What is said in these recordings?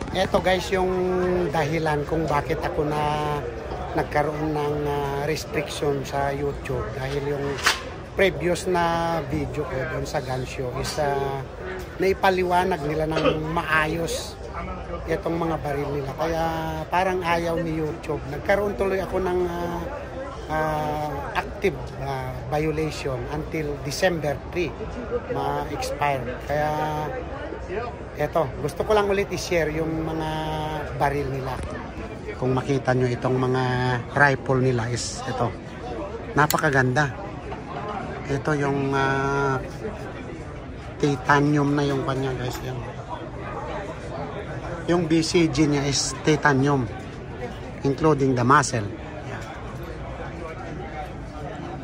Eto guys yung dahilan kung bakit ako nagkaroon ng restriction sa YouTube dahil yung previous na video ko doon sa gun show is naipaliwanag nila ng maayos itong mga baril nila, kaya parang ayaw ni YouTube. Nagkaroon tuloy ako ng active violation until December 3 ma-expire. Kaya eto, gusto ko lang ulit i-share yung mga baril nila. Kung makita nyo itong mga rifle nila is ito, napakaganda. Ito yung titanium na yung kanya guys. Yung BCG niya is titanium including the muzzle. Yeah.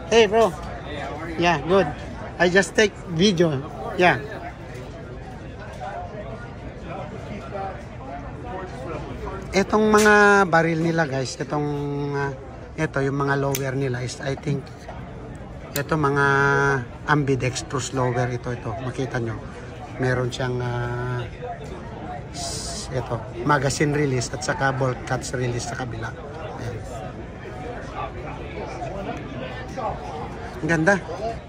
Hey bro. Yeah, good. I just take video. Yeah. Itong mga baril nila guys, ito yung mga lower nila is I think ito mga ambidextrous lower ito makita nyo. Meron siyang ito, magazine release at saka bolt cuts release sa kabila. Ayan. Ang ganda.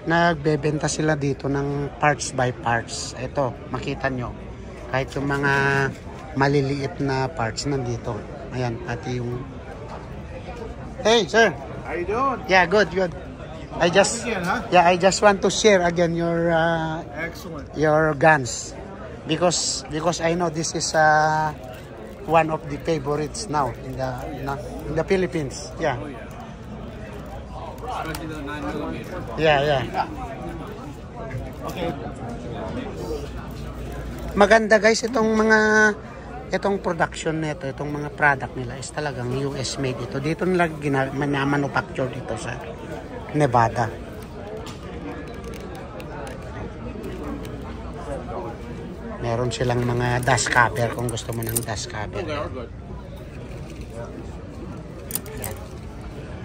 Nagbebenta sila dito ng parts by parts. Ito, makita nyo. Kahit yung mga maliliit na parts nandito. Ayan, pati yung... Hey, sir. How you doing? Yeah, good. I just want to share again your Excellent. your guns because I know this is one of the favorites now in the Philippines. Yeah. Especially the 9mm. Yeah. Okay. Maganda guys itong production nito, itong mga product nila is talagang US made ito. Dito nila manufacture dito sa Nevada. Meron silang mga dust cover kung gusto mo ng dust cover.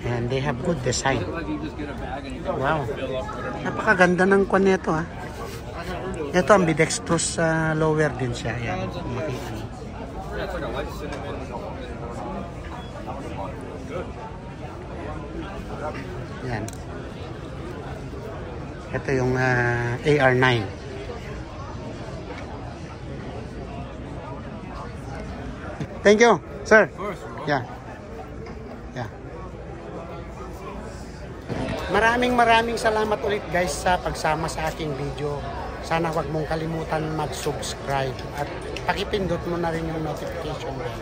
And they have good design. Wow. Napakaganda ng kwan nito ha. Ito ambidextrous lower din siya. Ayan, makita niyo. Yan. Ito yung AR9. Thank you, sir. Yeah. Maraming salamat ulit guys sa pagsama sa aking video. Sana wag mong kalimutan mag-subscribe at pakipindot mo na rin yung notification bell.